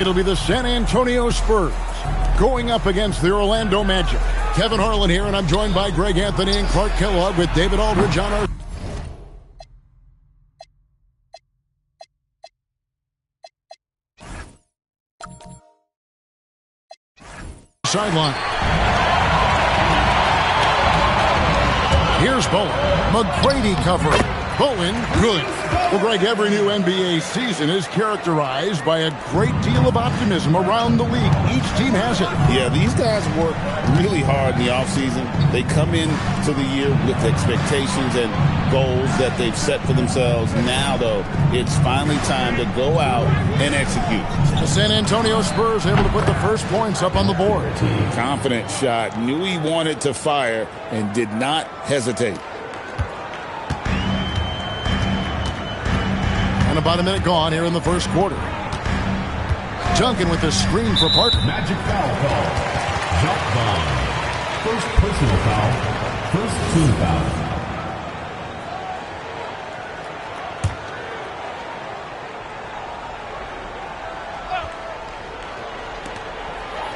It'll be the San Antonio Spurs going up against the Orlando Magic. Kevin Harlan here, and I'm joined by Greg Anthony and Clark Kellogg with David Aldridge on our sideline. Here's Bowen. McGrady covering. Bowen, good. Well, Greg, every new NBA season is characterized by a great deal of optimism around the league. Each team has it. Yeah, these guys work really hard in the offseason. They come into the year with expectations and goals that they've set for themselves. Now, though, it's finally time to go out and execute. The San Antonio Spurs able to put the first points up on the board. Confident shot. Knew he wanted to fire and did not hesitate. And about a minute gone here in the first quarter. Duncan with the screen for Parker. Magic foul call. Jump ball. First personal foul. First team foul.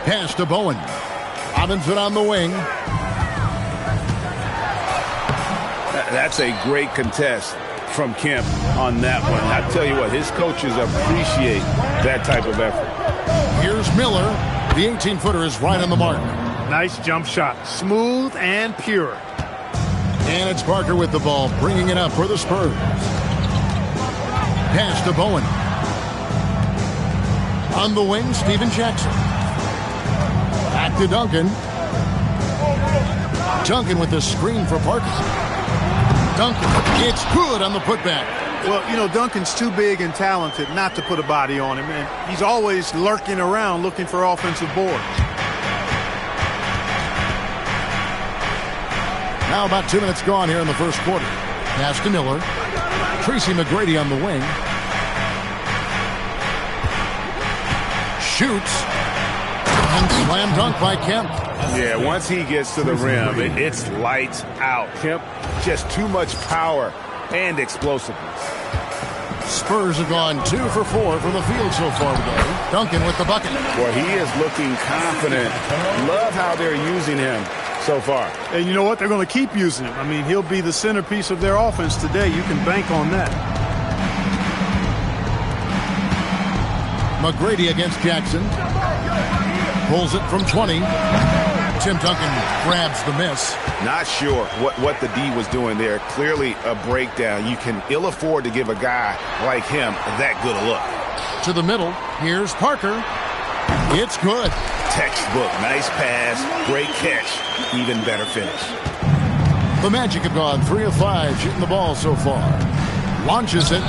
Pass to Bowen. Robinson on the wing. That's a great contest from Kemp on that one. I tell you what, his coaches appreciate that type of effort. Here's Miller. The 18-footer is right on the mark. Nice jump shot. Smooth and pure. And it's Parker with the ball, bringing it up for the Spurs. Pass to Bowen. On the wing, Steven Jackson. Back to Duncan. Duncan with the screen for Parker. Duncan, it's good on the putback. Well, you know, Duncan's too big and talented not to put a body on him, and he's always lurking around looking for offensive boards. Now about 2 minutes gone here in the first quarter. Pass to Miller. Tracy McGrady on the wing. Shoots. And slam dunk by Kemp. Yeah, once he gets to the rim, it's lights out. Kemp, just too much power and explosiveness. Spurs have gone 2 for 4 from the field so far today. Duncan with the bucket. Boy, he is looking confident. Love how they're using him so far. And you know what? They're going to keep using him. I mean, he'll be the centerpiece of their offense today. You can bank on that. McGrady against Jackson. Pulls it from 20. Tim Duncan grabs the miss. Not sure what the D was doing there. Clearly a breakdown. You can ill afford to give a guy like him that good a look. To the middle. Here's Parker. It's good. Textbook. Nice pass. Great catch. Even better finish. The Magic have gone 3 of 5 shooting the ball so far. Launches it.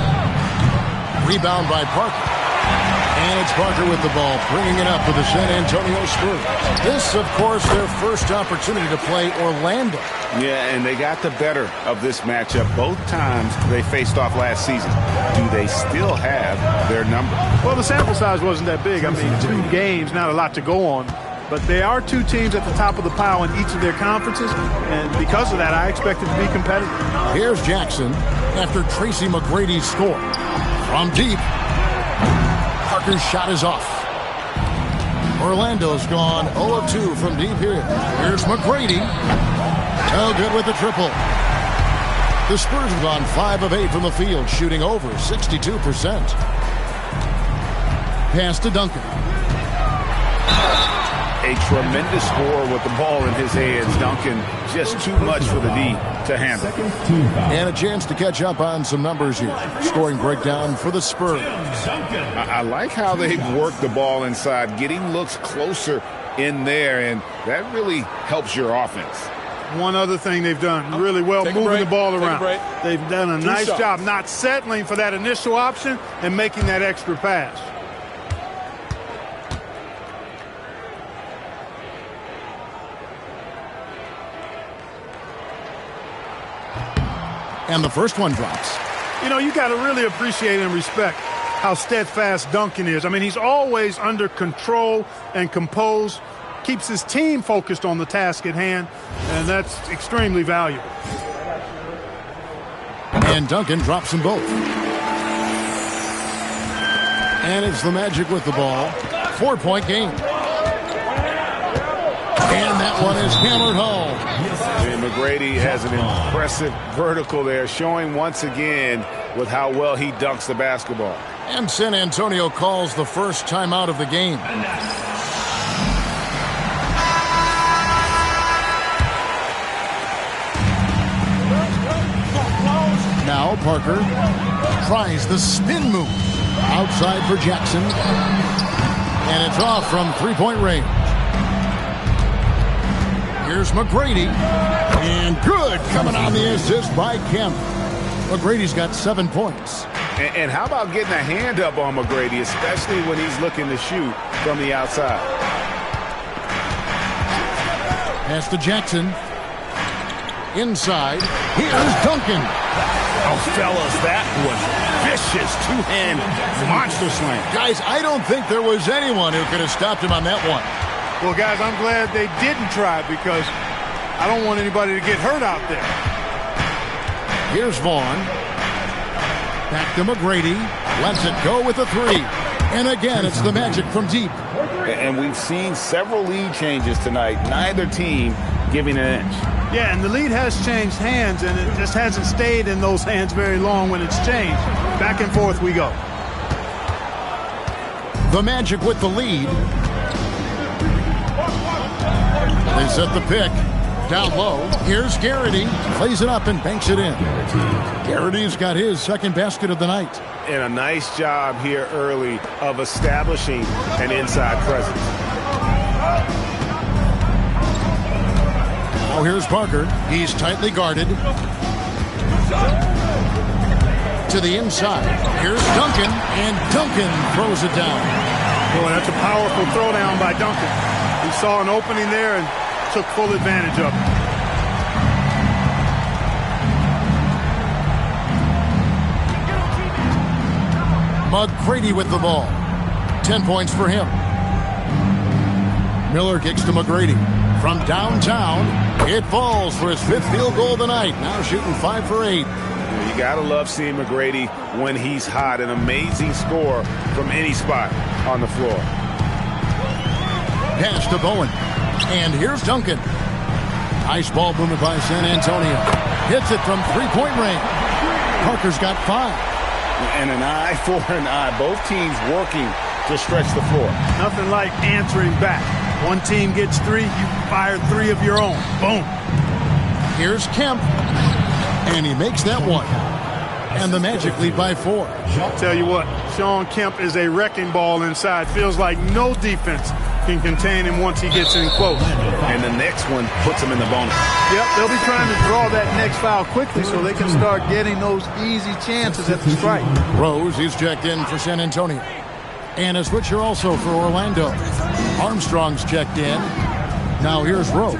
Rebound by Parker. And it's Parker with the ball, bringing it up for the San Antonio Spurs. This, of course, their first opportunity to play Orlando. Yeah, and they got the better of this matchup both times they faced off last season. Do they still have their number? Well, the sample size wasn't that big. I mean, 2 games, not a lot to go on. But they are 2 teams at the top of the pile in each of their conferences. And because of that, I expect it to be competitive. Here's Jackson after Tracy McGrady's score. From deep. Parker's shot is off. Orlando's gone 0 of 2 from deep here. Here's McGrady. Oh, good with the triple. The Spurs have gone 5 of 8 from the field, shooting over 62%. Pass to Duncan. A tremendous score with the ball in his hands. Duncan, just too much for the D to handle. And a chance to catch up on some numbers here. Scoring breakdown for the Spurs. I like how they've worked the ball inside, getting looks closer in there, and that really helps your offense. One other thing they've done really well, moving the ball around. They've done a nice job not settling for that initial option and making that extra pass. And the first one drops. You know, you got to really appreciate and respect how steadfast Duncan is. I mean, he's always under control and composed, keeps his team focused on the task at hand, and that's extremely valuable. And Duncan drops them both. And it's the Magic with the ball. 4-point game. And that one is hammered home. And McGrady has an impressive vertical there, showing once again with how well he dunks the basketball. And San Antonio calls the first timeout of the game. Now Parker tries the spin move. Outside for Jackson. And it's off from three-point range. Here's McGrady. And good coming on the assist by Kemp. McGrady's got 7 points. And how about getting a hand up on McGrady, especially when he's looking to shoot from the outside. Pass to Jackson. Inside. Here's Duncan. Oh, fellas, that was vicious two-hand monster slam. Guys, I don't think there was anyone who could have stopped him on that one. Well, guys, I'm glad they didn't try because I don't want anybody to get hurt out there. Here's Vaughn. Back to McGrady. Lets it go with a three. And again, it's the Magic from deep. And we've seen several lead changes tonight. Neither team giving an inch. Yeah, and the lead has changed hands, and it just hasn't stayed in those hands very long when it's changed. Back and forth we go. The Magic with the lead. They set the pick. Down low. Here's Garrity. Plays it up and banks it in. Garrity's got his second basket of the night. And a nice job here early of establishing an inside presence. Now here's Parker. He's tightly guarded. To the inside. Here's Duncan. And Duncan throws it down. Boy, that's a powerful throwdown by Duncan. He saw an opening there and took full advantage of it. McGrady with the ball. 10 points for him. Miller kicks to McGrady. From downtown, it falls for his 5th field goal of the night. Now shooting 5 for 8. You gotta love seeing McGrady when he's hot. An amazing score from any spot on the floor. Pass to Bowen. And here's Duncan. Ice ball movement by San Antonio. Hits it from three-point range. Parker's got 5. And an eye for an eye. Both teams working to stretch the floor. Nothing like answering back. One team gets 3, you fire 3 of your own. Boom. Here's Kemp. And he makes that one. And the Magic lead by 4. I'll tell you what, Sean Kemp is a wrecking ball inside. Feels like no defense can contain him once he gets in close. And the next one puts him in the bonus. Yep, they'll be trying to draw that next foul quickly so they can start getting those easy chances at the strike. Rose, he's checked in for San Antonio. And a switcher also for Orlando. Armstrong's checked in. Now here's Rose.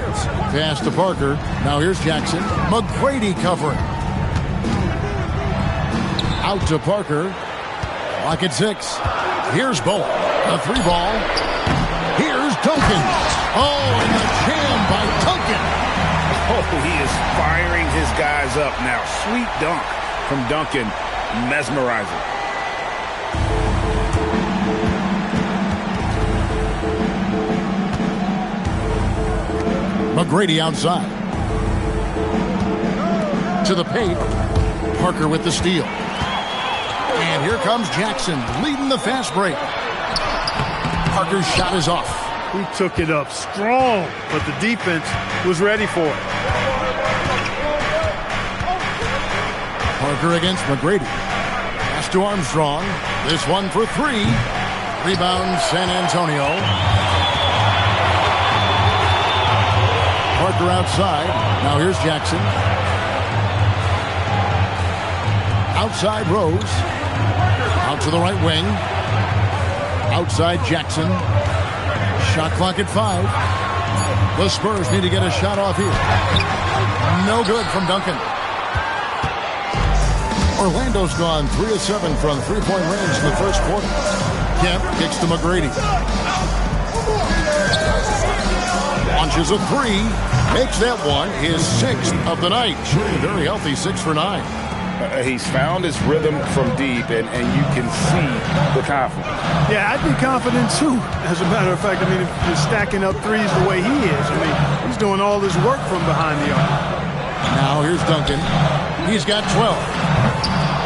Pass to Parker. Now here's Jackson. McGrady covering. Out to Parker. Clock at 6. Here's Bowen. A 3-ball. Here's Duncan. Oh, and the jam by Duncan. Oh, he is firing his guys up now. Sweet dunk from Duncan. Mesmerizing. McGrady outside. To the paint. Parker with the steal. And here comes Jackson leading the fast break. Parker's shot is off. He took it up strong, but the defense was ready for it. Parker against McGrady. Pass to Armstrong. This one for 3. Rebound San Antonio. Parker outside. Now here's Jackson. Outside Rose. Out to the right wing. Outside Jackson. Shot clock at 5. The Spurs need to get a shot off here. No good from Duncan. Orlando's gone 3 of 7 from three-point range in the first quarter. Kemp kicks to McGrady. Launches a 3. Makes that one his 6th of the night. Shooting very healthy, 6 for 9. He's found his rhythm from deep, and you can see the confidence. Yeah, I'd be confident too, as a matter of fact. I mean, if you're stacking up threes the way he is, I mean, he's doing all this work from behind the arc. Now here's Duncan. He's got 12.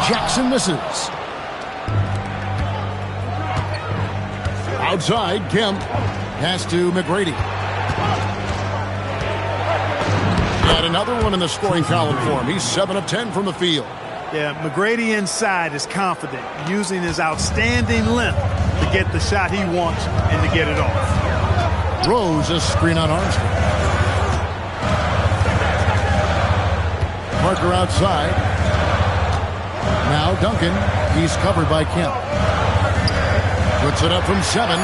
Jackson misses. Outside, Kemp. Pass to McGrady. And another one in the scoring column for him. He's 7 of 10 from the field. Yeah, McGrady inside is confident, using his outstanding length to get the shot he wants and to get it off. Rose a screen on Armstrong. Parker outside. Now Duncan. He's covered by Kemp. Puts it up from 7.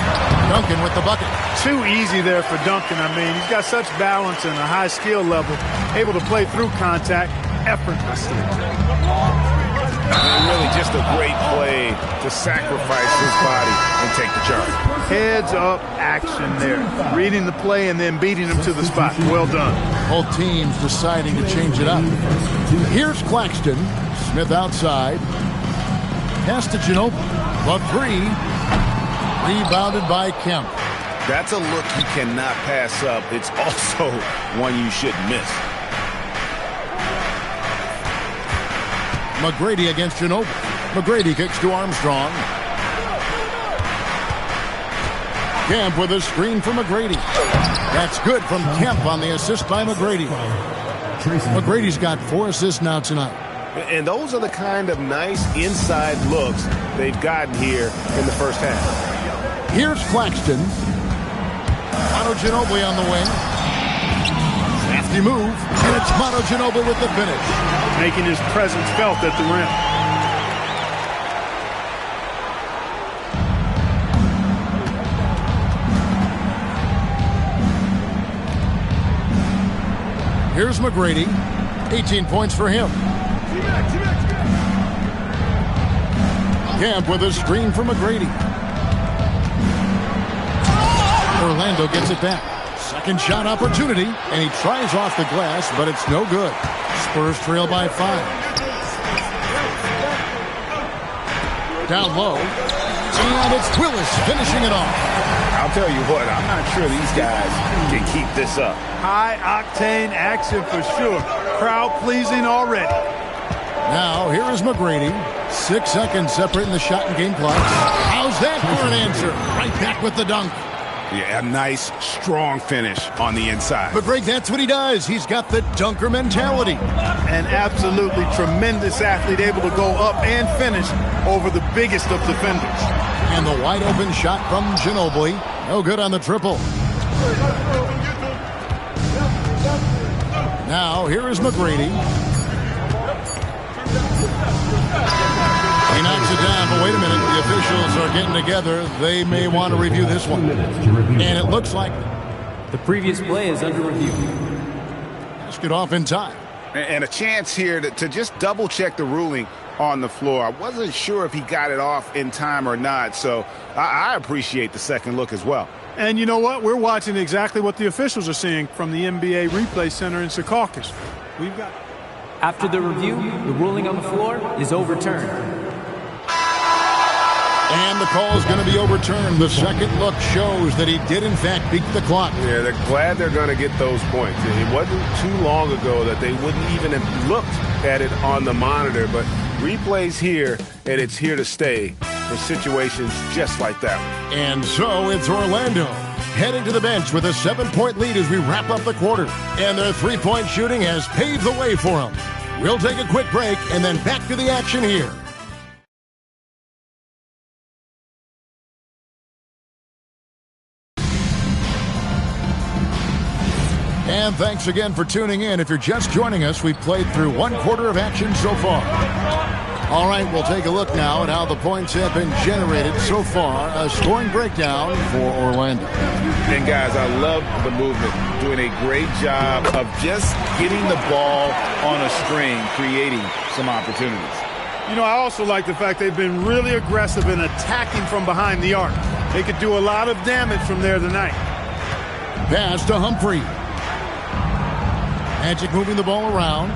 Duncan with the bucket. Too easy there for Duncan. I mean, he's got such balance and a high skill level, able to play through contact effortlessly. And really just a great play to sacrifice his body and take the charge. Heads up action there. Reading the play and then beating him to the spot. Well done. Both teams deciding to change it up. Here's Claxton. Smith outside. Pass to Ginobili. The 3. Rebounded by Kemp. That's a look you cannot pass up. It's also one you shouldn't miss. McGrady against Ginobili. McGrady kicks to Armstrong. Kemp with a screen for McGrady. That's good from Kemp on the assist by McGrady. McGrady's got 4 assists now tonight. And those are the kind of nice inside looks they've gotten here in the first half. Here's Claxton. Manu Ginobili on the wing. Crafty move. And it's Manu Ginobili with the finish. Making his presence felt at the rim. Here's McGrady. 18 points for him. Kemp with a screen for McGrady. Orlando gets it back. Second shot opportunity, and he tries off the glass, but it's no good. Spurs trail by 5. Down low, and it's Willis finishing it off. I'll tell you what, I'm not sure these guys can keep this up. High-octane action for sure. Crowd-pleasing already. Now, here is McGrady. 6 seconds separating the shot and game clock. How's that for an answer? Right back with the dunk. Yeah, a nice, strong finish on the inside. But, Greg, that's what he does. He's got the dunker mentality. An absolutely tremendous athlete, able to go up and finish over the biggest of defenders. And the wide-open shot from Ginobili. No good on the triple. Now, here is McGrady. He knocks it down, but wait a minute. The officials are getting together. They may want to review this one. And it looks like the previous play is under review. Let's get off in time. And a chance here to just double-check the ruling on the floor. I wasn't sure if he got it off in time or not, so I appreciate the second look as well. And you know what? We're watching exactly what the officials are seeing from the NBA Replay Center in Secaucus. We've got... After the review, the ruling on the floor is overturned. And the call is going to be overturned. The second look shows that he did, in fact, beat the clock. Yeah, they're glad they're going to get those points. It wasn't too long ago that they wouldn't even have looked at it on the monitor, but replay's here, and it's here to stay for situations just like that one. And so it's Orlando heading to the bench with a 7-point lead as we wrap up the quarter. And their three-point shooting has paved the way for them. We'll take a quick break and then back to the action here. And thanks again for tuning in. If you're just joining us, we've played through one quarter of action so far. All right, we'll take a look now at how the points have been generated so far. A scoring breakdown for Orlando. And guys, I love the movement. Doing a great job of just getting the ball on a string, creating some opportunities. You know, I also like the fact they've been really aggressive in attacking from behind the arc. They could do a lot of damage from there tonight. Pass to Humphrey. Magic moving the ball around.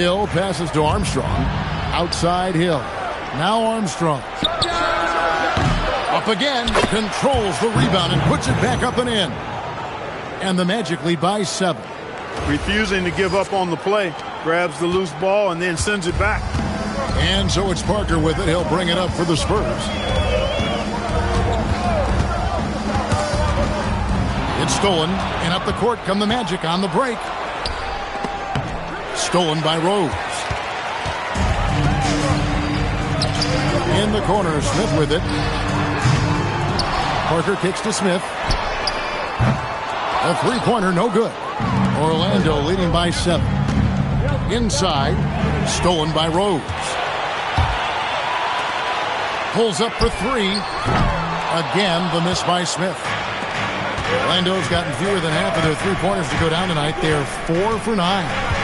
Hill passes to Armstrong. Outside Hill. Now Armstrong. Up again. Controls the rebound and puts it back up and in. And the Magic lead by 7. Refusing to give up on the play. Grabs the loose ball and then sends it back. And so it's Parker with it. He'll bring it up for the Spurs. It's stolen. And up the court come the Magic on the break. Stolen by Rose. In the corner, Smith with it. Parker kicks to Smith. A three-pointer, no good. Orlando leading by 7. Inside, stolen by Rose. Pulls up for 3. Again, the miss by Smith. Orlando's gotten fewer than half of their three-pointers to go down tonight. They're 4 for 9.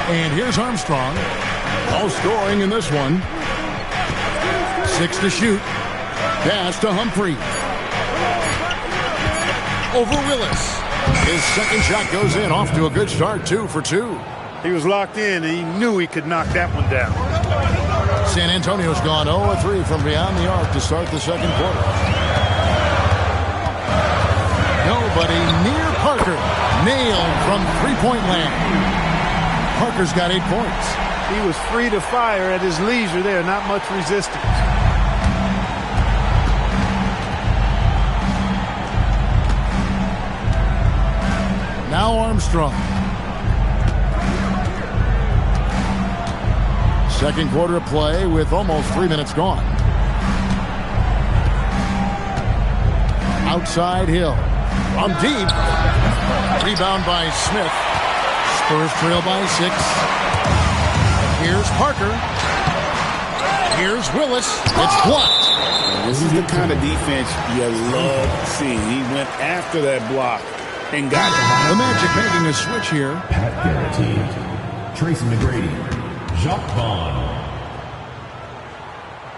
And here's Armstrong. All scoring in this one. 6 to shoot. Pass to Humphrey. Over Willis. His second shot goes in. Off to a good start. 2 for 2. He was locked in, and he knew he could knock that one down. San Antonio's gone 0-3 from beyond the arc to start the second quarter. Nobody near Parker. Nailed from three-point land. Parker's got 8 points. He was free to fire at his leisure there. Not much resistance. Now Armstrong. Second quarter of play with almost 3 minutes gone. Outside Hill. From deep. Rebound by Smith. Spurs trail by 6. Here's Parker. Here's Willis. It's blocked. This is the kind of defense you love seeing. He went after that block and got it. The Magic making a switch here. Pat Garrity, Tracy McGrady, Jacques Vaughn.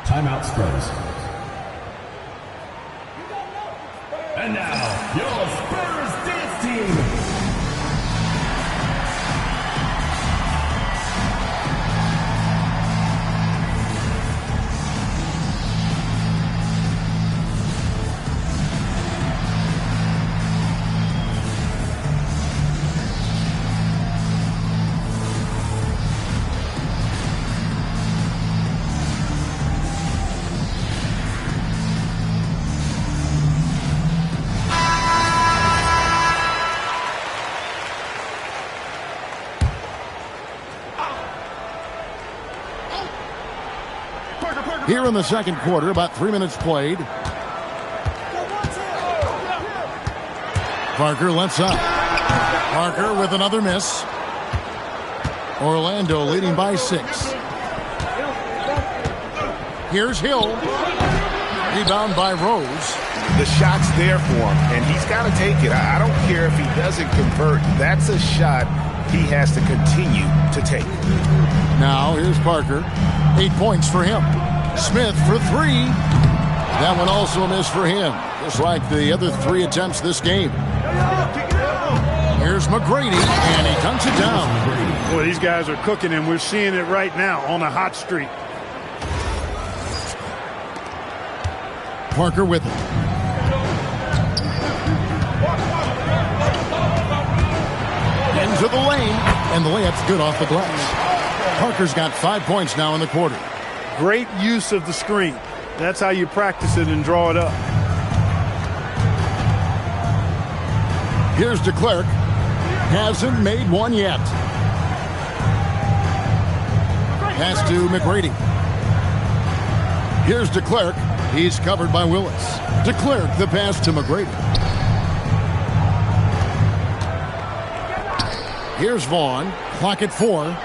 Timeout Spurs. And now, your Spurs dance team. Here in the second quarter, about 3 minutes played. Parker left side. Parker with another miss. Orlando leading by 6. Here's Hill. Rebound by Rose. The shot's there for him, and he's got to take it. I don't care if he doesn't convert. That's a shot he has to continue to take. Now here's Parker. 8 points for him. Smith for 3. That one also a miss for him, just like the other 3 attempts this game. Here's McGrady, and he dunks it down. Boy, these guys are cooking, and we're seeing it right now on a hot streak. Parker with it. Into the lane, and the layup's good off the glass. Parker's got 5 points now in the quarter. Great use of the screen. That's how you practice it and draw it up. Here's DeClerc. Hasn't made one yet. Pass to McGrady. Here's DeClerc. He's covered by Willis. DeClerc, the pass to McGrady. Here's Vaughn. Clock at 4.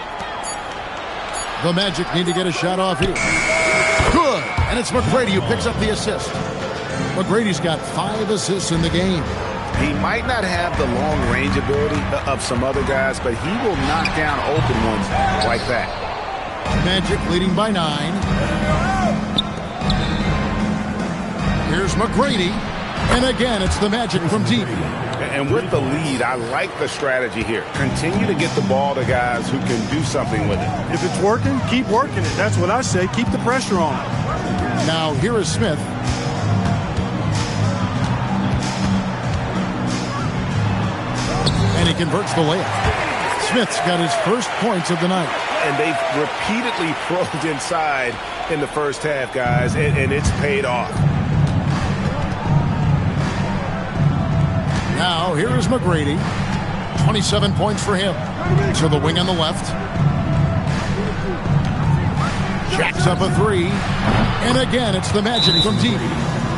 The Magic need to get a shot off here. Good. And it's McGrady who picks up the assist. McGrady's got 5 assists in the game. He might not have the long-range ability of some other guys, but he will knock down open ones like that. Magic leading by 9. Here's McGrady. And again, it's the Magic from deep. And with the lead, I like the strategy here. Continue to get the ball to guys who can do something with it. If it's working, keep working it. That's what I say. Keep the pressure on it. Now here is Smith. And he converts the layup. Smith's got his first points of the night. And they've repeatedly probed inside in the first half, guys, and it's paid off. Now here is McGrady. 27 points for him. To the wing on the left. Jacks up a three. And again, it's the Magic from deep.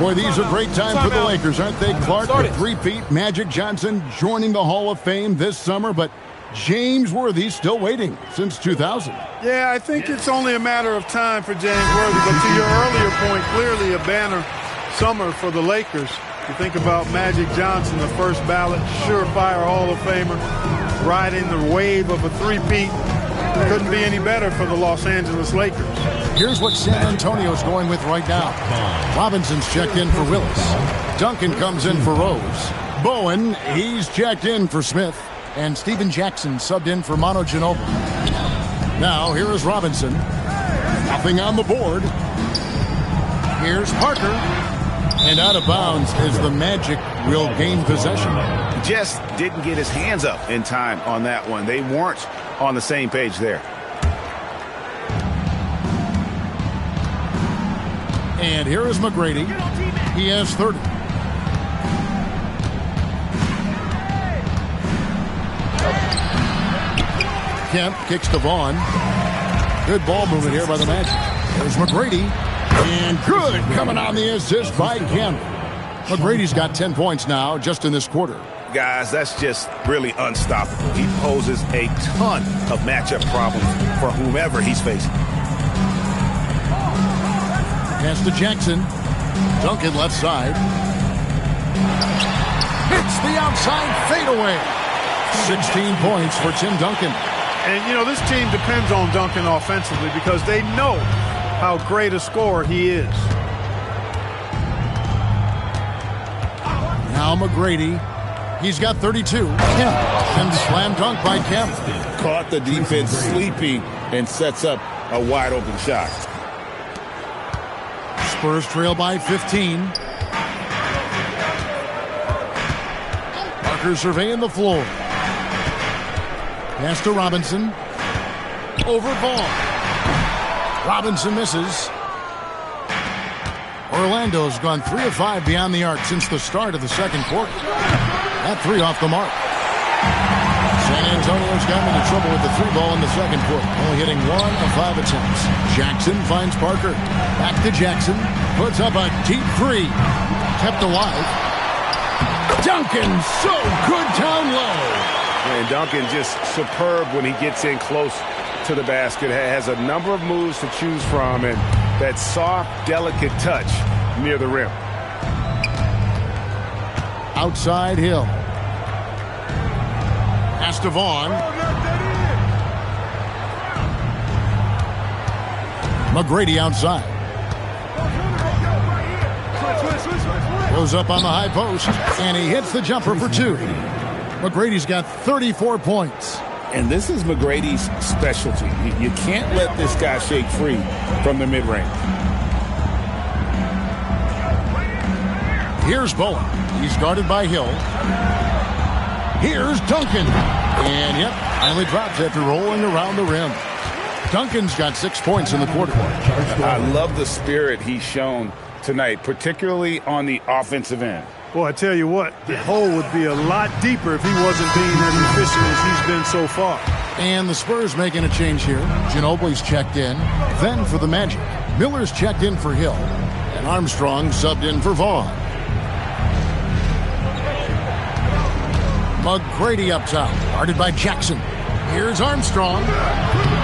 Boy, these are great times for the Lakers, aren't they? Clark, the three-peat. Magic Johnson joining the Hall of Fame this summer, but James Worthy still waiting since 2000. Yeah, I think it's only a matter of time for James Worthy. But to your earlier point, clearly a banner summer for the Lakers. You think about Magic Johnson, the first ballot, surefire Hall of Famer, riding the wave of a three-peat. Couldn't be any better for the Los Angeles Lakers. Here's what San Antonio's going with right now. Robinson's checked in for Willis. Duncan comes in for Rose. Bowen, he's checked in for Smith. And Steven Jackson subbed in for Manu Ginobili. Now, here is Robinson. Nothing on the board. Here's Parker. And out of bounds is the Magic will gain possession. Just didn't get his hands up in time on that one. They weren't on the same page there. And here is McGrady. He has 30. Kemp kicks to Vaughn. Good ball movement here by the Magic. There's McGrady. And good coming on the assist by Kemp. McGrady's got 10 points now just in this quarter. Guys, that's just really unstoppable. He poses a ton of matchup problems for whomever he's facing. Pass to Jackson. Duncan left side. Hits the outside fadeaway. 16 points for Tim Duncan. And, you know, this team depends on Duncan offensively because they know how great a scorer he is. Now McGrady. He's got 32. Kemp. And slam dunk by Kemp. Caught the defense sleeping and sets up a wide open shot. Spurs trail by 15. Parker surveying the floor. Pass to Robinson. Over Vaughn. Robinson misses. Orlando's gone 3 of 5 beyond the arc since the start of the second quarter. That three off the mark. San Antonio's gotten into trouble with the three ball in the second quarter, only hitting 1 of 5 attempts. Jackson finds Parker. Back to Jackson. Puts up a deep three. Kept alive. Duncan, so good down low. And Duncan just superb when he gets in close to the basket. Has a number of moves to choose from, and that soft, delicate touch near the rim. Outside Hill. Pass to Vaughn. McGrady outside. Goes up on the high post, and he hits the jumper for 2. McGrady's got 34 points. And this is McGrady's specialty. You can't let this guy shake free from the mid-range. Here's Bowen. He's guarded by Hill. Here's Duncan. And, yep, finally drops after rolling around the rim. Duncan's got 6 points in the quarter. I love the spirit he's shown tonight, particularly on the offensive end. Boy, I tell you what, the hole would be a lot deeper if he wasn't being as efficient as he's been so far. And the Spurs making a change here. Ginobili's checked in. Then for the Magic, Miller's checked in for Hill. And Armstrong subbed in for Vaughn. McGrady up top, guarded by Jackson. Here's Armstrong.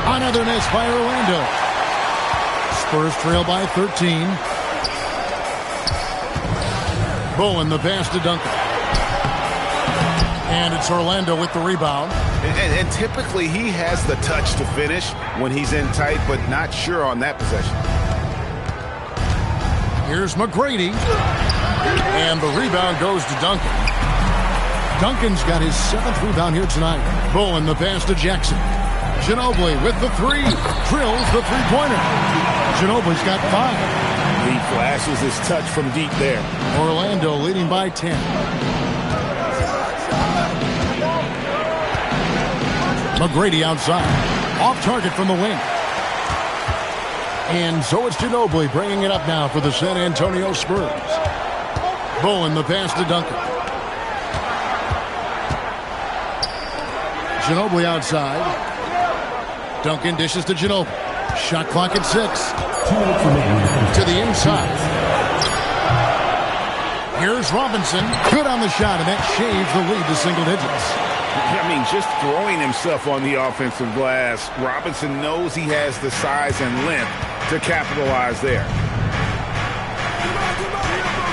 Another miss by Orlando. Spurs trail by 13. Bowen the pass to Duncan. And it's Orlando with the rebound. And typically he has the touch to finish when he's in tight, but not sure on that possession. Here's McGrady. And the rebound goes to Duncan. Duncan's got his 7th rebound here tonight. Bowen the pass to Jackson. Ginobili with the 3. Drills the three-pointer. Ginobili's got 5. He flashes his touch from deep there. Orlando leading by 10. McGrady outside. Off target from the wing. And so it's Ginobili bringing it up now for the San Antonio Spurs. Bowen the pass to Duncan. Ginobili outside. Duncan dishes to Ginobili. Shot clock at 6. 2 minutes remaining. To the inside. Here's Robinson. Good on the shot, and that shaves the lead to single digits. I mean, just throwing himself on the offensive glass, Robinson knows he has the size and length to capitalize there.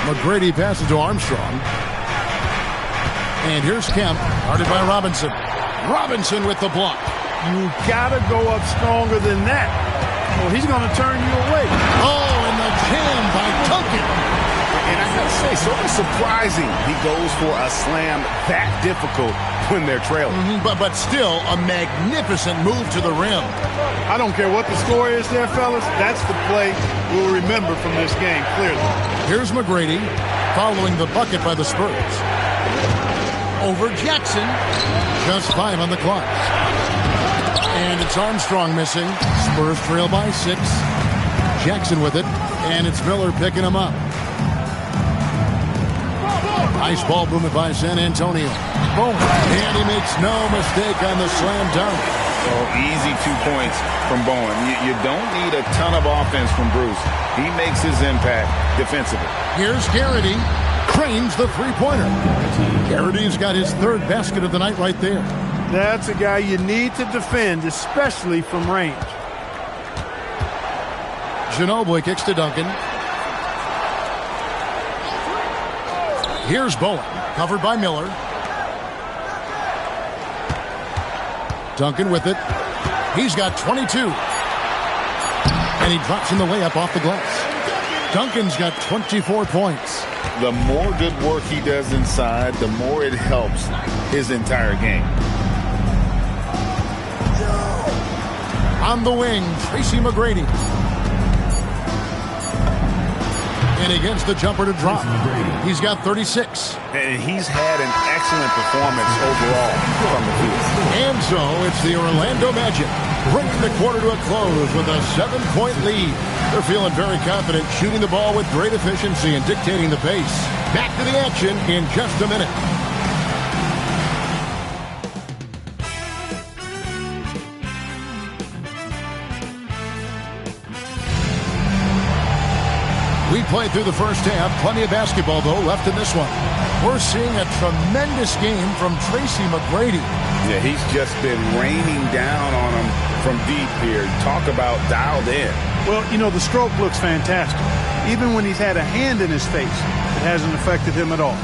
McGrady passes to Armstrong. And here's Kemp, guarded by Robinson. Robinson with the block. You gotta go up stronger than that, or he's gonna turn you away. Oh, and the jam by Duncan. And I gotta say, sort of surprising he goes for a slam that difficult when they're trailing. But still a magnificent move to the rim. I don't care what the score is there, fellas. That's the play we'll remember from this game, clearly. Here's McGrady following the bucket by the Spurs. Over Jackson. Just 5 on the clock. And it's Armstrong missing. Spurs trail by 6. Jackson with it. And it's Miller picking him up. Nice ball movement by San Antonio. Boom. And he makes no mistake on the slam dunk. Oh, easy 2 points from Bowen. You don't need a ton of offense from Bruce. He makes his impact defensively. Here's Garrity. Cranes the three-pointer. Garrity's got his 3rd basket of the night right there. That's a guy you need to defend, especially from range. Ginobili kicks to Duncan. Here's Bowen, covered by Miller. Duncan with it. He's got 22. And he drops in the layup off the glass. Duncan's got 24 points. The more good work he does inside, the more it helps his entire game. On the wing, Tracy McGrady. And against the jumper to drop. He's got 36. And he's had an excellent performance overall from the field. And so it's the Orlando Magic bringing the quarter to a close with a 7-point lead. They're feeling very confident, shooting the ball with great efficiency and dictating the pace. Back to the action in just a minute. We played through the first half. Plenty of basketball, though, left in this one. We're seeing a tremendous game from Tracy McGrady. Yeah, he's just been raining down on him from deep here. Talk about dialed in. Well, you know, the stroke looks fantastic. Even when he's had a hand in his face, it hasn't affected him at all.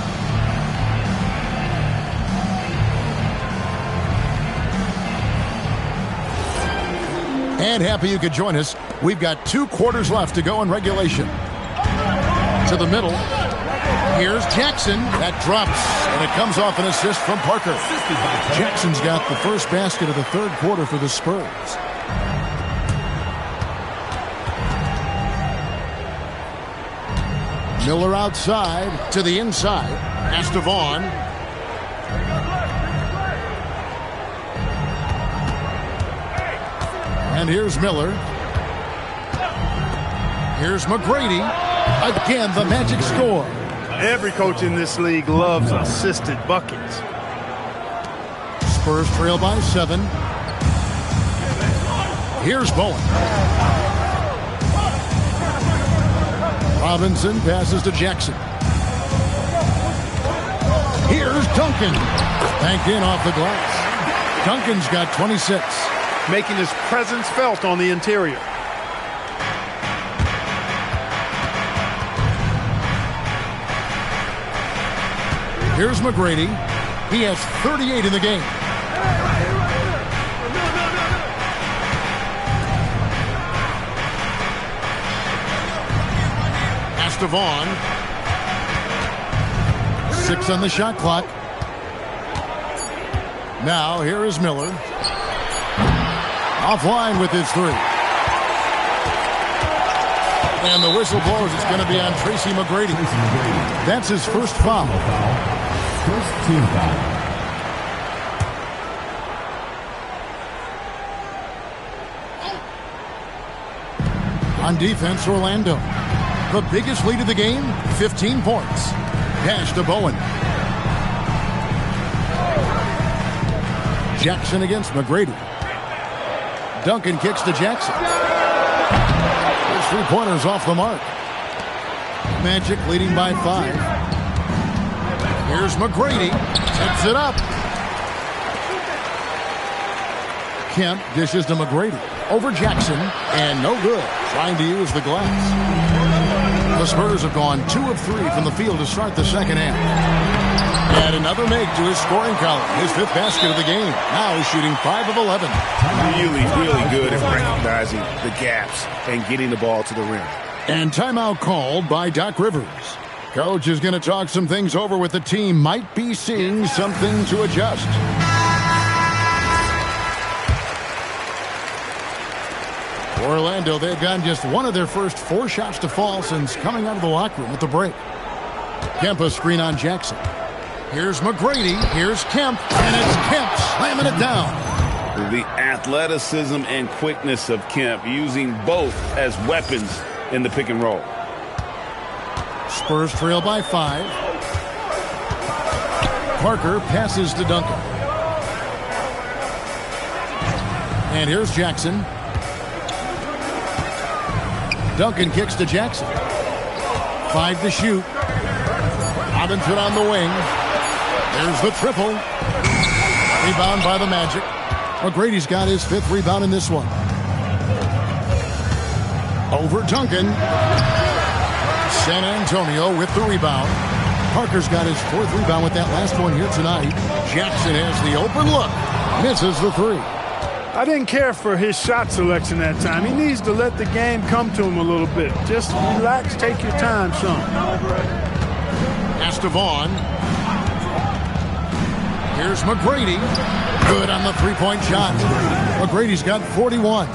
And happy you could join us. We've got 2 quarters left to go in regulation. To the middle. Here's Jackson. That drops, and it comes off an assist from Parker. Jackson's got the first basket of the 3rd quarter for the Spurs. Miller outside to the inside. Pass to Vaughn. And here's Miller. Here's McGrady. Again, the Magic score. Every coach in this league loves assisted buckets. Spurs trail by 7. Here's Bowen. Robinson passes to Jackson. Here's Duncan. Banked in off the glass. Duncan's got 26. Making his presence felt on the interior. Here's McGrady. He has 38 in the game. Pass to Vaughn. 6 on the shot clock. Now here is Miller. Offline with his three. And the whistle blows. It's going to be on Tracy McGrady. That's his first foul. First team foul. On defense, Orlando. The biggest lead of the game, 15 points. Pass to Bowen. Jackson against McGrady. Duncan kicks to Jackson. His three-pointers off the mark. Magic leading by 5. Here's McGrady. Tips it up. Kemp dishes to McGrady. Over Jackson. And no good. Trying to use the glass. The Spurs have gone 2 of 3 from the field to start the second half. And another make to his scoring column. His 5th basket of the game. Now he's shooting 5 of 11. Really good at recognizing the gaps and getting the ball to the rim. And timeout called by Doc Rivers. Coach is going to talk some things over with the team. Might be seeing something to adjust. Orlando, they've gotten just one of their first 4 shots to fall since coming out of the locker room at the break. Kemp a screen on Jackson. Here's McGrady. Here's Kemp. And it's Kemp slamming it down. The athleticism and quickness of Kemp, using both as weapons in the pick and roll. Spurs trail by 5. Parker passes to Duncan. And here's Jackson. Duncan kicks to Jackson. 5 to shoot. Robinson on the wing. There's the triple. Rebound by the Magic. McGrady's got his 5th rebound in this one. Over Duncan. San Antonio with the rebound. Parker's got his 4th rebound with that last one here tonight. Jackson has the open look. Misses the 3. I didn't care for his shot selection that time. He needs to let the game come to him a little bit. Just relax, take your time, son. Pass to Vaughn. Here's McGrady. Good on the 3-point shot. McGrady's got 41.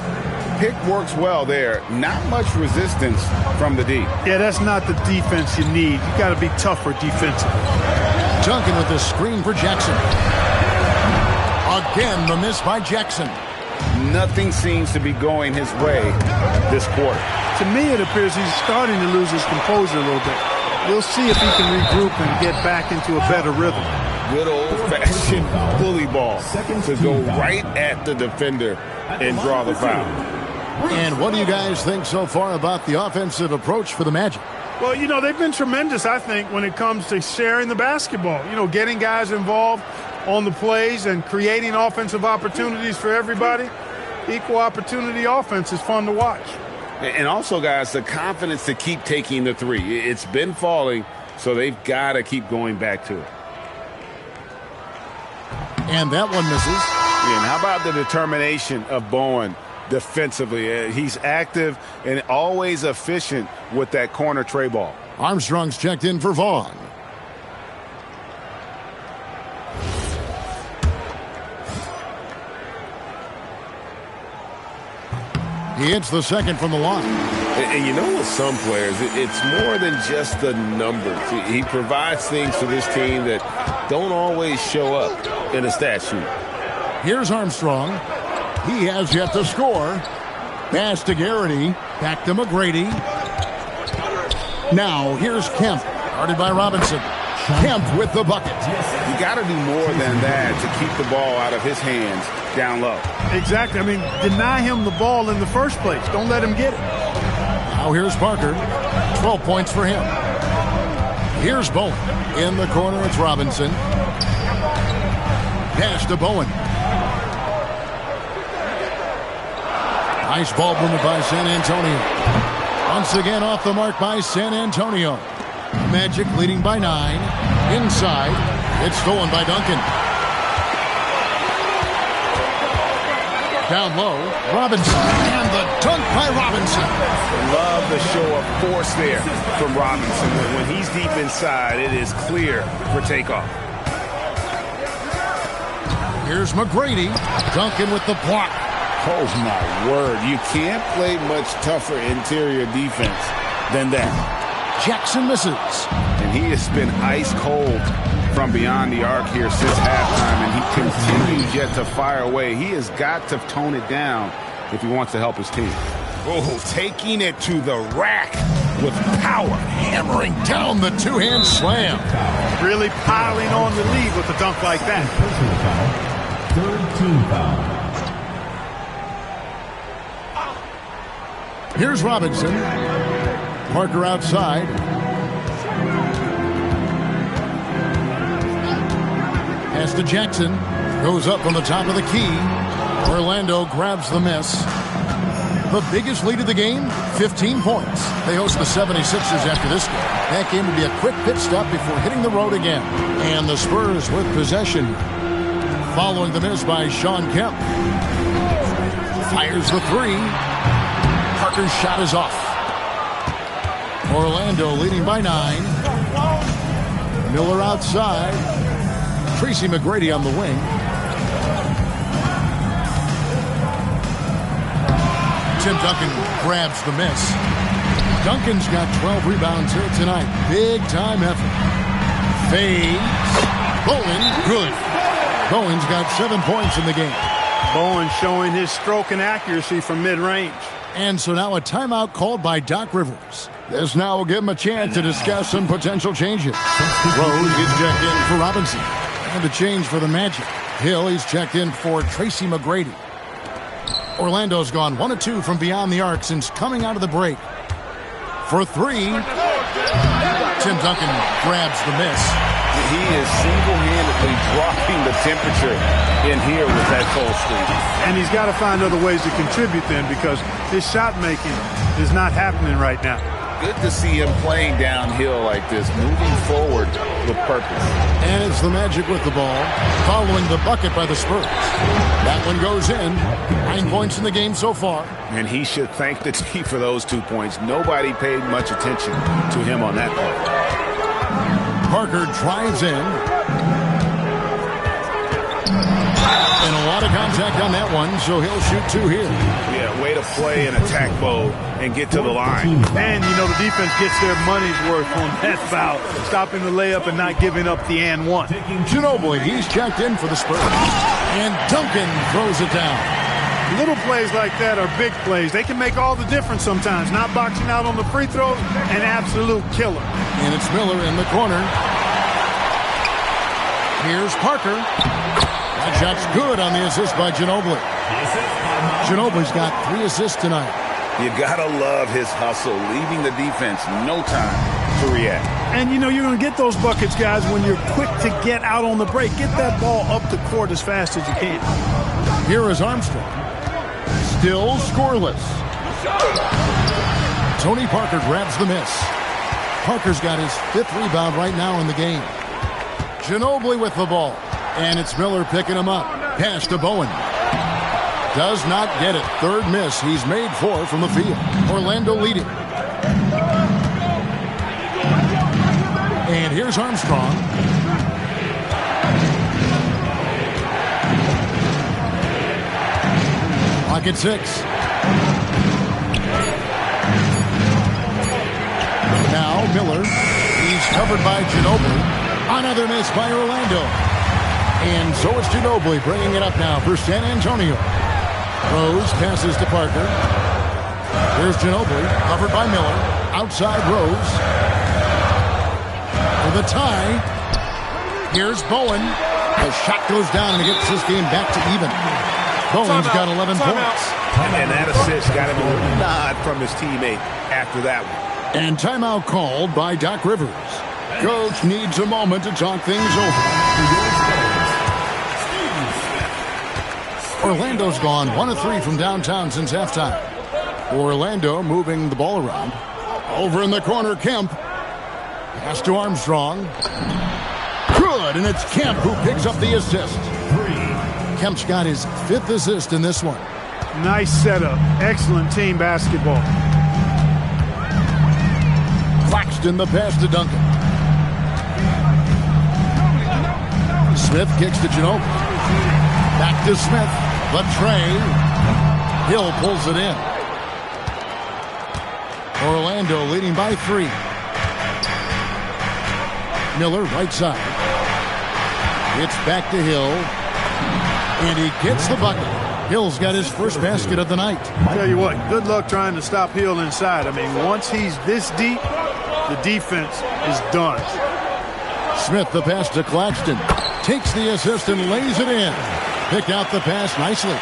Pick works well there. Not much resistance from the D. Yeah, that's not the defense you need. You got to be tougher defensively. Duncan with the screen for Jackson. Again, the miss by Jackson. Nothing seems to be going his way this quarter. To me, it appears he's starting to lose his composure a little bit. We'll see if he can regroup and get back into a better rhythm. Good old-fashioned bully ball to go right at the defender and draw the foul. And what do you guys think so far about the offensive approach for the Magic? Well, you know, they've been tremendous, I think, when it comes to sharing the basketball. You know, getting guys involved on the plays and creating offensive opportunities for everybody. Equal opportunity offense is fun to watch. And also, guys, the confidence to keep taking the 3. It's been falling, so they've got to keep going back to it. And that one misses. And how about the determination of Bowen defensively? He's active and always efficient with that corner tray ball. Armstrong's checked in for Vaughn. He hits the second from the line. And you know, with some players, it's more than just the numbers. He provides things for this team that don't always show up in a stat sheet. Here's Armstrong. He has yet to score. Pass to Garrity. Back to McGrady. Now here's Kemp. Guarded by Robinson. Kemp with the bucket. You got to do more than that to keep the ball out of his hands down low. Exactly. I mean, deny him the ball in the first place. Don't let him get it. Now here's Parker. 12 points for him. Here's Bowen. In the corner, it's Robinson. Pass to Bowen. Nice ball movement by San Antonio. Once again off the mark by San Antonio. Magic leading by 9. Inside. It's stolen by Duncan. Down low. Robinson. And the dunk by Robinson. Love the show of force there from Robinson. When he's deep inside, it is clear for takeoff. Here's McGrady. Duncan with the block. Oh, my word. You can't play much tougher interior defense than that. Jackson misses. And he has been ice cold from beyond the arc here since halftime, and he continues yet to fire away. He has got to tone it down if he wants to help his team. Oh, taking it to the rack with power. Hammering down the two-hand slam. Really piling on the lead with a dunk like that. Personal foul. Third team foul. Here's Robinson. Parker outside. Pass to Jackson. Goes up on the top of the key. Orlando grabs the miss. The biggest lead of the game, 15 points. They host the 76ers after this game. That game will be a quick pit stop before hitting the road again. And the Spurs with possession. Following the miss by Sean Kemp. Fires the three. Parker's shot is off. Orlando leading by 9. Miller outside. Tracy McGrady on the wing. Tim Duncan grabs the miss. Duncan's got 12 rebounds here tonight. Big time effort. Fades. Bowen, good. Bowen's got 7 points in the game. Bowen showing his stroke and accuracy from mid-range. And so now a timeout called by Doc Rivers. This now will give him a chance to discuss some potential changes. Rose is checked in for Robinson. And the change for the Magic. Hill, he's checked in for Tracy McGrady. Orlando's gone 1 of 2 from beyond the arc since coming out of the break. For 3, Tim Duncan grabs the miss. He is single-handedly dropping the temperature in here with that cold streak. And he's got to find other ways to contribute then, because his shot making is not happening right now. Good to see him playing downhill like this, moving forward with purpose. And it's the Magic with the ball, following the bucket by the Spurs. That one goes in. 9 points in the game so far. And he should thank the team for those 2 points. Nobody paid much attention to him on that play. Parker drives in. And a lot of contact on that one, so he'll shoot 2 here. Yeah, way to play in attack mode and get to the line. And, you know, the defense gets their money's worth on that foul. Stopping the layup and not giving up the and one. Ginobili, he's checked in for the Spurs. And Duncan throws it down. Little plays like that are big plays. They can make all the difference sometimes. Not boxing out on the free throws, an absolute killer. And it's Miller in the corner. Here's Parker. That shot's good on the assist by Ginobili. Ginobili's got 3 assists tonight. You gotta love his hustle, leaving the defense no time to react. And, you know, you're going to get those buckets, guys, when you're quick to get out on the break. Get that ball up the court as fast as you can. Here is Armstrong. Still scoreless. Tony Parker grabs the miss. Parker's got his 5th rebound right now in the game. Ginobili with the ball. And it's Miller picking him up. Pass to Bowen. Does not get it. 3rd miss. He's made 4 from the field. Orlando leading. And here's Armstrong. Pocket 6. Now Miller. He's covered by Ginobili. Another miss by Orlando. And so it's Ginobili bringing it up now for San Antonio. Rose passes to Parker. Here's Ginobili, covered by Miller. Outside Rose. For the tie. Here's Bowen. The shot goes down and it gets this game back to even. Bowen's got 11 points. And that assist got him a little nod from his teammate after that one. And timeout called by Doc Rivers. Coach needs a moment to talk things over. Orlando's gone 1 of 3 from downtown since halftime. Orlando moving the ball around. Over in the corner, Kemp. Pass to Armstrong. Good, and it's Kemp who picks up the assist. Kemp's got his 5th assist in this one. Nice setup. Excellent team basketball. Claxton the pass to Duncan. Smith kicks to Ginobili. Back to Smith. The tray. Hill pulls it in. Orlando leading by 3. Miller right side. It's back to Hill. And he gets the bucket. Hill's got his first basket of the night. I'll tell you what, good luck trying to stop Hill inside. I mean, once he's this deep, the defense is done. Smith, the pass to Claxton. Takes the assist and lays it in. Pick out the pass nicely.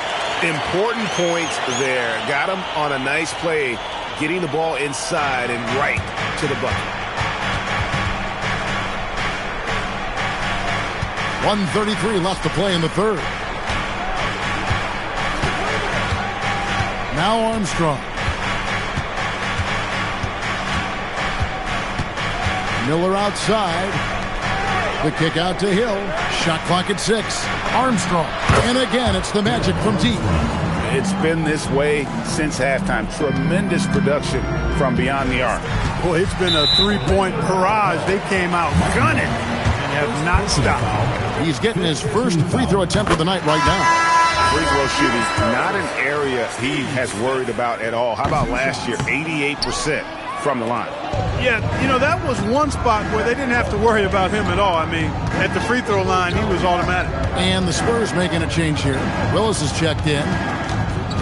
Important points there. Got him on a nice play, getting the ball inside and right to the bucket. 1:33 left to play in the third. Now Armstrong. Miller outside. The kick out to Hill. Shot clock at 6. Armstrong. And again, it's the Magic from deep. It's been this way since halftime. Tremendous production from beyond the arc. Boy, it's been a three-point barrage. They came out gunning and have not stopped. He's getting his first free throw attempt of the night right now. Free throw shooting, not an area he has worried about at all. How about last year? 88% from the line. Yeah, you know, that was one spot where they didn't have to worry about him at all. I mean, at the free throw line, he was automatic. And the Spurs making a change here. Willis has checked in.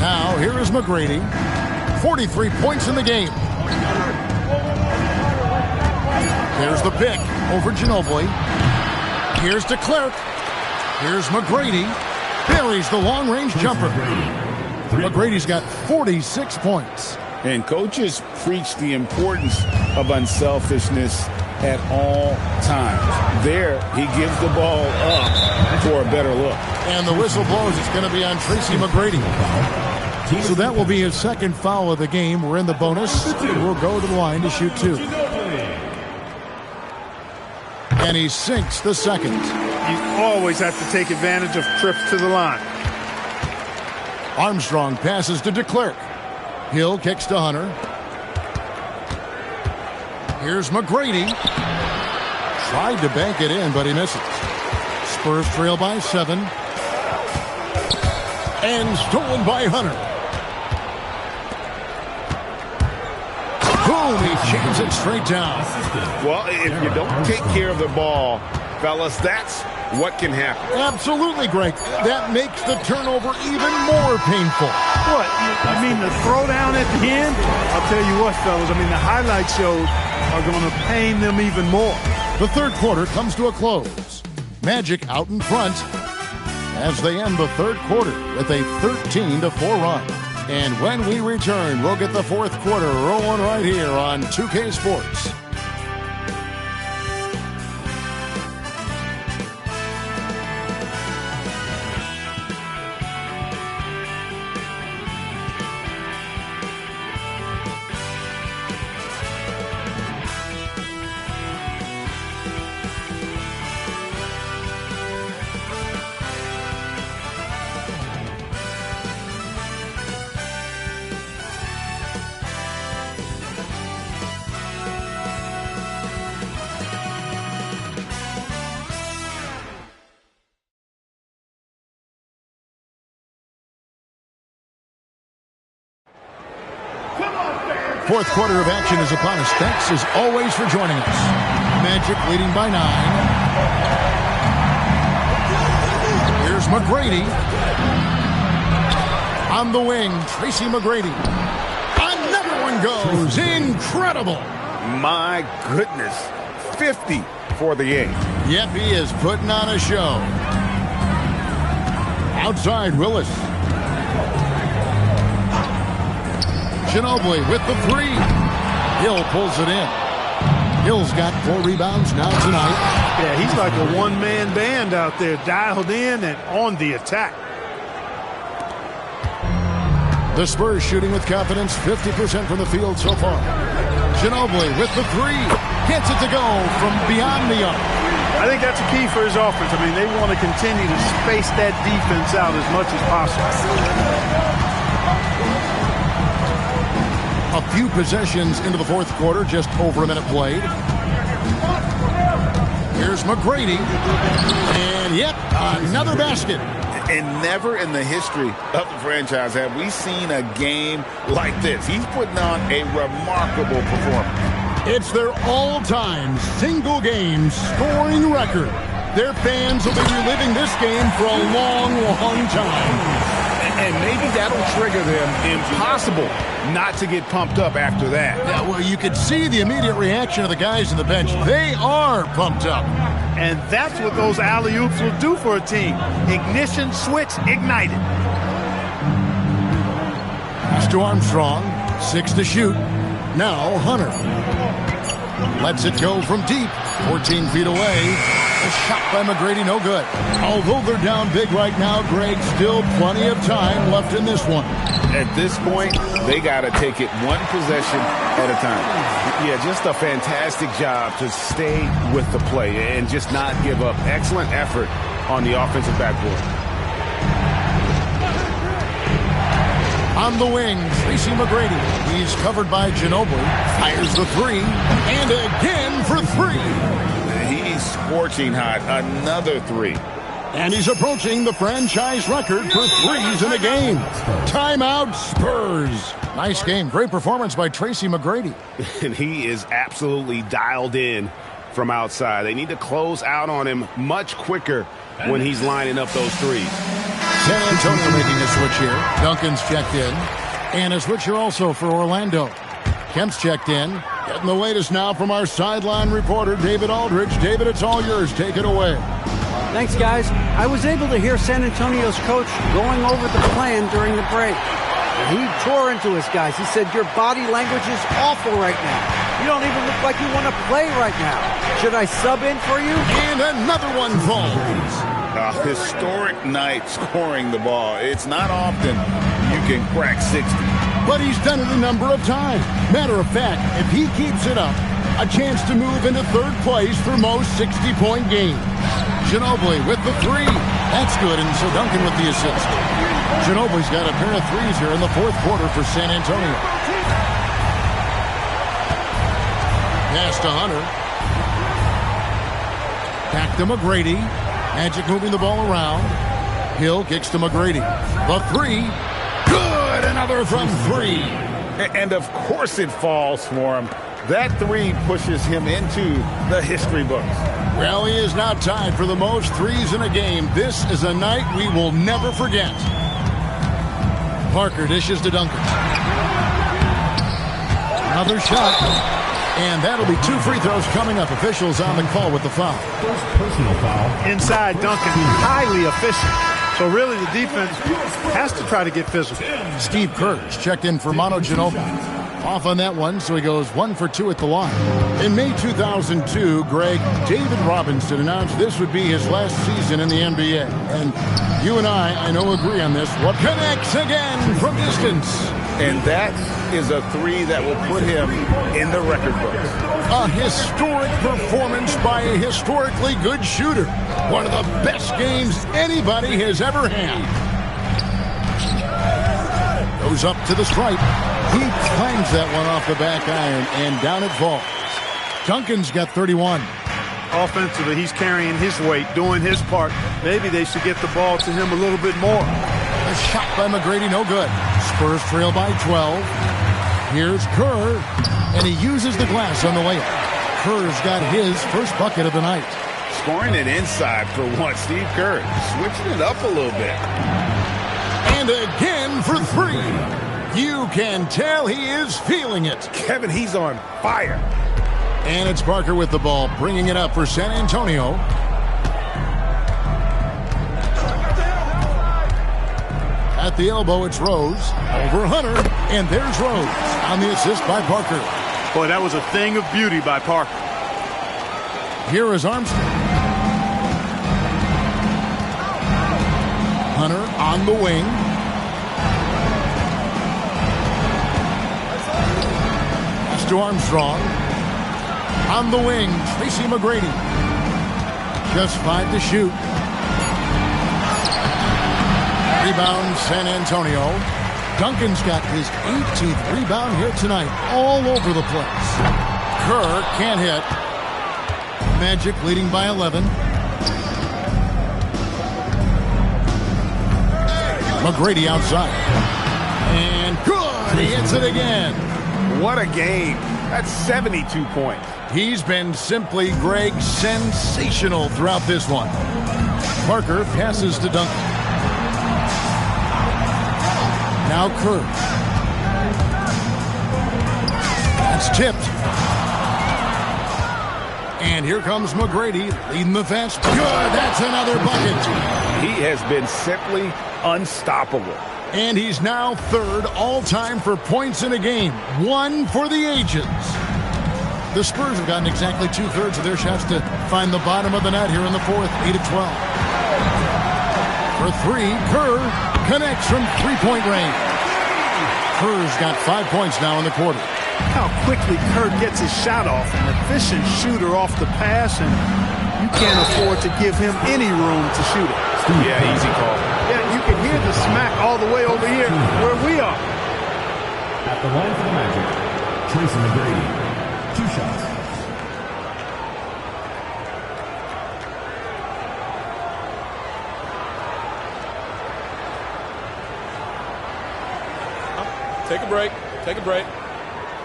Now, here is McGrady. 43 points in the game. Here's the pick over Ginobili. Here's to Clerk. Here's McGrady. Buries the long-range jumper. McGrady's got 46 points. And coaches preach the importance of unselfishness at all times. There, he gives the ball up for a better look. And the whistle blows. It's going to be on Tracy McGrady. So that will be his second foul of the game. We're in the bonus. We'll go to the line to shoot 2. And he sinks the second. You always have to take advantage of trips to the line. Armstrong passes to DeClerc. Hill kicks to Hunter. Here's McGrady. Tried to bank it in, but he misses. Spurs trail by 7. And stolen by Hunter. Boom, he jams it straight down. Well, if you don't take care of the ball, fellas, that's what can happen. Absolutely, Greg. That makes the turnover even more painful. What? I mean, the throwdown at the end? I'll tell you what, fellas. I mean, the highlight shows are going to pain them even more. The third quarter comes to a close. Magic out in front as they end the third quarter with a 13-4 run. And when we return, we'll get the fourth quarter rolling right here on 2K Sports. Fourth quarter of action is upon us. Thanks as always for joining us. Magic leading by 9. Here's McGrady. On the wing, Tracy McGrady. Another one goes. Incredible. My goodness. 50 for the game. Yep, he is putting on a show. Outside, Willis. Ginobili with the 3. Hill pulls it in. Hill's got 4 rebounds now tonight. Yeah, he's like a one-man band out there, dialed in and on the attack. The Spurs shooting with confidence, 50% from the field so far. Ginobili with the 3. Gets it to go from beyond the arc. I think that's a key for his offense. I mean, they want to continue to space that defense out as much as possible. A few possessions into the fourth quarter, just over a minute played. Here's McGrady. And yep, another basket. And never in the history of the franchise have we seen a game like this. He's putting on a remarkable performance. It's their all-time single-game scoring record. Their fans will be reliving this game for a long, long time. And maybe that'll trigger them. Impossible not to get pumped up after that. Yeah, well, you could see the immediate reaction of the guys on the bench. They are pumped up. And that's what those alley-oops will do for a team. Ignition switch ignited. Pass to Armstrong. 6 to shoot. Now Hunter. Lets it go from deep. 14 feet away. A shot by McGrady, no good. Although they're down big right now, Greg, still plenty of time left in this one. At this point, they got to take it one possession at a time. Yeah, just a fantastic job to stay with the play and just not give up. Excellent effort on the offensive backboard. On the wing, Tracy McGrady. He's covered by Ginobili. Fires the three. And again for three. He's scorching hot. Another three. And he's approaching the franchise record for threes in a game. Timeout, Spurs. Nice game. Great performance by Tracy McGrady. And he is absolutely dialed in from outside. They need to close out on him much quicker when he's lining up those threes. San Antonio making a switch here. Duncan's checked in. And a switch here also for Orlando. Kemp's checked in. Getting the latest now from our sideline reporter, David Aldridge. David, it's all yours. Take it away. Thanks, guys. I was able to hear San Antonio's coach going over the plan during the break. He tore into his guys. He said, your body language is awful right now. You don't even look like you want to play right now. Should I sub in for you? And another one falls. A historic night scoring the ball. It's not often you can crack 60. But he's done it a number of times. Matter of fact, if he keeps it up, a chance to move into third place for most 60-point games. Ginobili with the three. That's good, and so Duncan with the assist. Ginobili's got a pair of threes here in the fourth quarter for San Antonio. Pass to Hunter. Back to McGrady. Magic moving the ball around. Hill kicks to McGrady. The three. Good! Another from three. And of course it falls for him. That three pushes him into the history books. Well, he is now tied for the most threes in a game. This is a night we will never forget. Parker dishes to Duncan. Another shot. And that'll be 2 free throws coming up. Officials on the call with the foul. First personal foul. Inside Duncan, highly efficient. So really the defense has to try to get physical. Steve Kerr's checked in for Manu Ginobili. Off on that one, so he goes 1 for 2 at the line. In May 2002, Greg, David Robinson announced this would be his last season in the NBA. And you and I know, agree on this. What connects again from distance? And that is a three that will put him in the record books. A historic performance by a historically good shooter. One of the best games anybody has ever had. Goes up to the stripe. He clangs that one off the back iron, and down it falls. Duncan's got 31. Offensively, he's carrying his weight, doing his part. Maybe they should get the ball to him a little bit more. A shot by McGrady, no good. Spurs trail by 12. Here's Kerr, and he uses the glass on the layup. Kerr's got his first bucket of the night. Scoring it inside for once. Steve Kerr switching it up a little bit. And again for three. You can tell he is feeling it. Kevin, he's on fire. And it's Parker with the ball, bringing it up for San Antonio. At the elbow, it's Rose. Over Hunter, and there's Rose on the assist by Parker. Boy, that was a thing of beauty by Parker. Here is Armstrong. Hunter on the wing. Pass to Armstrong. On the wing, Tracy McGrady. Just 5 to shoot. Rebound, San Antonio. Duncan's got his 18th rebound here tonight, all over the place. Kerr can't hit. Magic leading by 11. McGrady outside. And good. He hits it again. What a game. That's 72 points. He's been simply, Greg, sensational throughout this one. Parker passes to Duncan. Now Kerr. That's tipped. And here comes McGrady leading the fence. Good. That's another bucket. He has been simply unstoppable. And he's now third all-time for points in a game. One for the ages. The Spurs have gotten exactly two-thirds of their shots to find the bottom of the net here in the fourth, 8-12. For three, Kerr connects from three-point range. Kerr's got 5 points now in the quarter. How quickly Kerr gets his shot off. An efficient shooter off the pass, and you can't afford to give him any room to shoot it. Yeah, easy call. Yeah, you can hear the smack all the way over here where we are. At the line for the Magic, Tracy McGrady. 2 shots. Take a break. Take a break.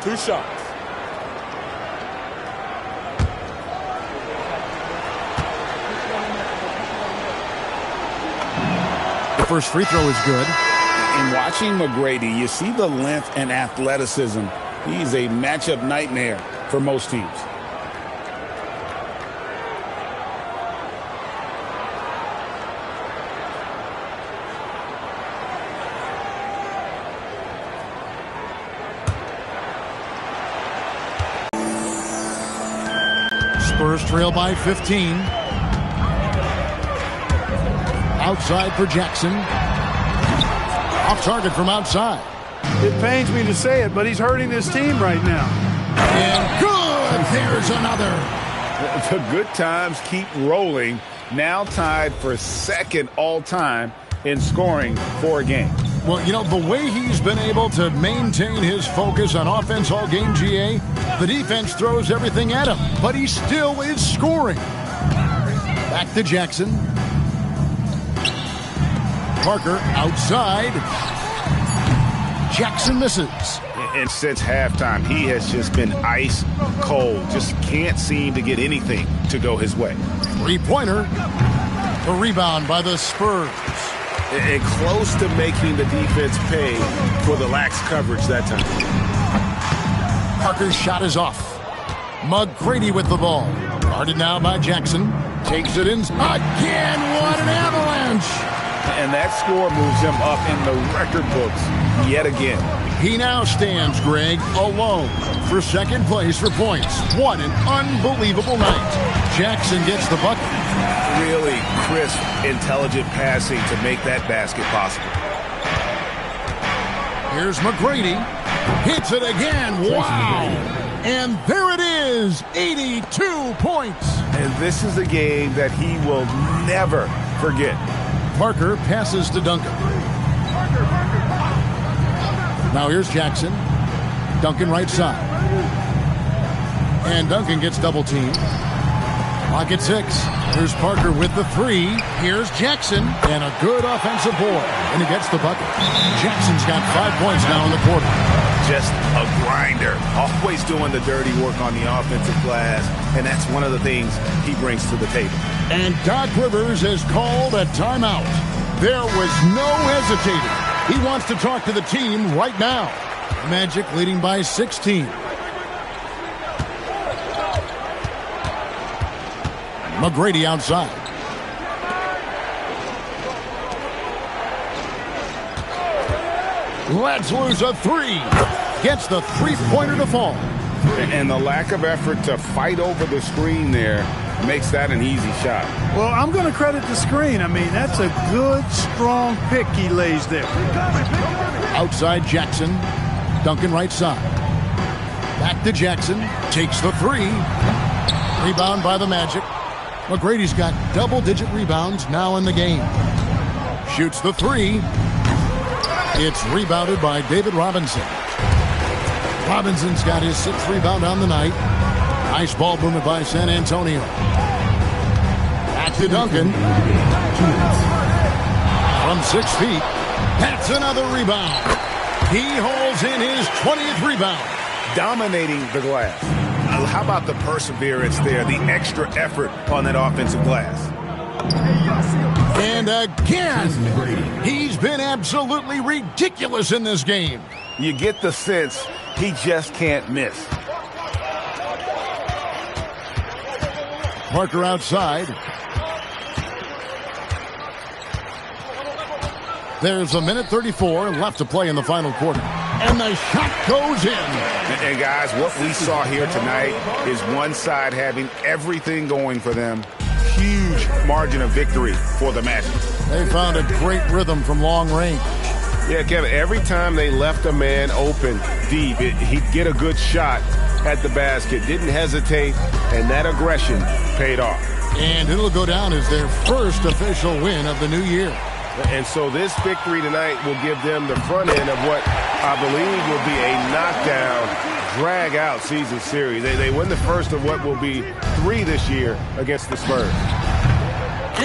2 shots. The first free throw is good. In watching McGrady, you see the length and athleticism. He's a matchup nightmare for most teams. Spurs trail by 15. Outside for Jackson. Off target from outside. It pains me to say it, but he's hurting his team right now. And good! There's another. The good times keep rolling. Now tied for second all-time in scoring for a game. Well, you know, the way he's been able to maintain his focus on offense all game, GA, the defense throws everything at him, but he still is scoring. Back to Jackson. Parker outside. Jackson misses. And since halftime, he has just been ice cold. Just can't seem to get anything to go his way. Three-pointer. The rebound by the Spurs. And close to making the defense pay for the lax coverage that time. Parker's shot is off. McGrady with the ball. Guarded now by Jackson. Takes it in. Again, what an avalanche! And that score moves him up in the record books yet again. He now stands, Greg, alone for second place for points. What an unbelievable night. Jackson gets the bucket. Really crisp, intelligent passing to make that basket possible. Here's McGrady. Hits it again. Wow. And there it is. 82 points. And this is a game that he will never forget. Parker passes to Duncan. Now here's Jackson. Duncan right side. And Duncan gets double teamed. Clock at 6. Here's Parker with the three. Here's Jackson. And a good offensive board. And he gets the bucket. Jackson's got 5 points now in the quarter. Just a grinder. Always doing the dirty work on the offensive glass. And that's one of the things he brings to the table. And Doc Rivers has called a timeout. There was no hesitating. He wants to talk to the team right now. Magic leading by 16. McGrady outside. Let's lose a three. Gets the three-pointer to fall. And the lack of effort to fight over the screen there makes that an easy shot. Well, I'm going to credit the screen. I mean, that's a good, strong pick he lays there. Outside Jackson. Duncan right side. Back to Jackson. Takes the three. Rebound by the Magic. McGrady's got double-digit rebounds now in the game. Shoots the three. It's rebounded by David Robinson. Robinson's got his 6th rebound on the night. Nice ball movement by San Antonio. Back to Duncan. From 6 feet. That's another rebound. He holds in his 20th rebound. Dominating the glass. How about the perseverance there, the extra effort on that offensive glass? And again, he's been absolutely ridiculous in this game. You get the sense he just can't miss. Parker outside. There's a minute 34 left to play in the final quarter. And the shot goes in. And guys, what we saw here tonight is one side having everything going for them. Huge margin of victory for the Magic. They found a great rhythm from long range. Yeah, Kevin, every time they left a man open deep, he'd get a good shot at the basket. Didn't hesitate, and that aggression paid off. And it'll go down as their first official win of the new year. And so this victory tonight will give them the front end of what I believe will be a knockdown, drag-out season series. They win the first of what will be 3 this year against the Spurs.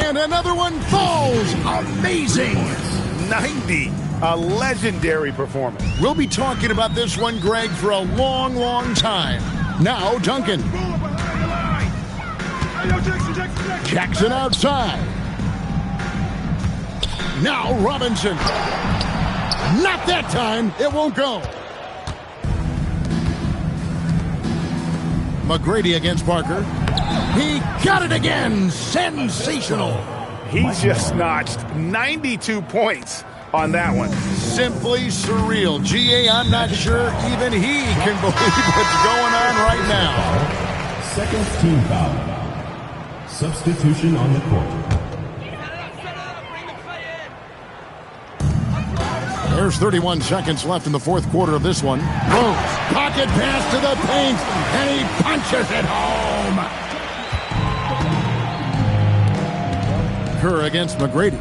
And another one falls. Amazing. 90. A legendary performance. We'll be talking about this one, Greg, for a long, long time. Now, Duncan. Jackson outside. Now, Robinson. Not that time. It won't go. McGrady against Parker. He got it again. Sensational. He just notched 92 points on that one. Simply surreal. G.A., I'm not sure even he can believe what's going on right now. Second team foul. Substitution on the court. There's 31 seconds left in the fourth quarter of this one. Rose, pocket pass to the paint, and he punches it home. Kerr against McGrady.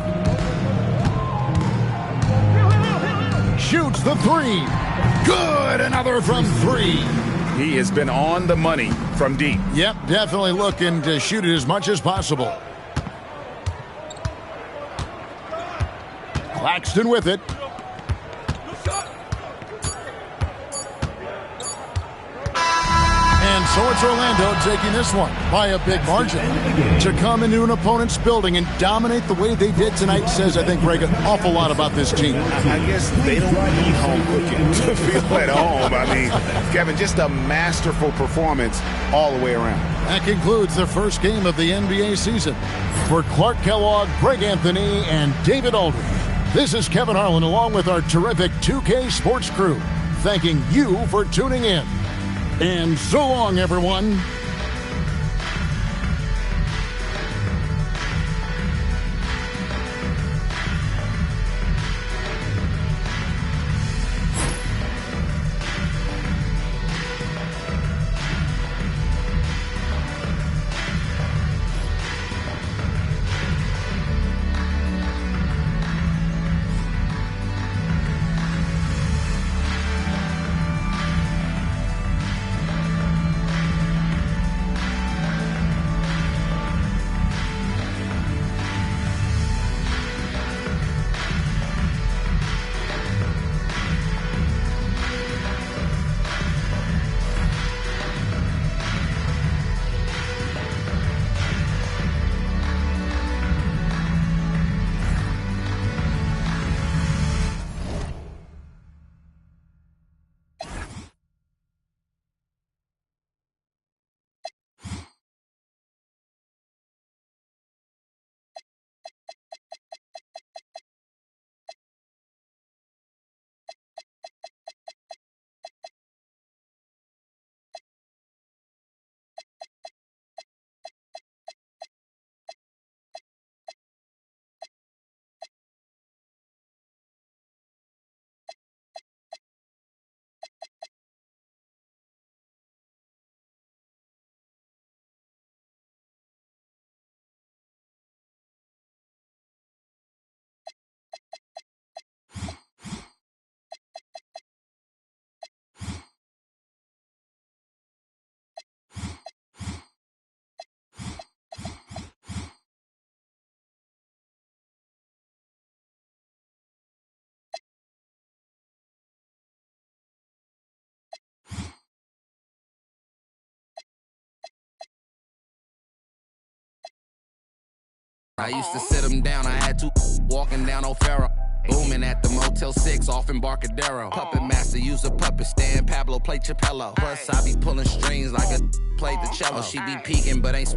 Shoots the three. Good, another from 3. He has been on the money from deep. Yep, definitely looking to shoot it as much as possible. Claxton with it. And so it's Orlando taking this one by a big margin. To come into an opponent's building and dominate the way they did tonight says, I think, Greg, an awful lot about this team. I guess they don't need home cooking to feel at home. I mean, Kevin, just a masterful performance all the way around. That concludes the first game of the NBA season. For Clark Kellogg, Greg Anthony, and David Aldridge, this is Kevin Harlan along with our terrific 2K Sports crew, thanking you for tuning in. And so long, everyone. I used to sit him down, I had two walking down O'Farrell. Booming at the Motel 6 off Embarcadero. Puppet master, use a puppet stand, Pablo play Chapello. Plus I be pulling strings like a played the cello. She be peeking but ain't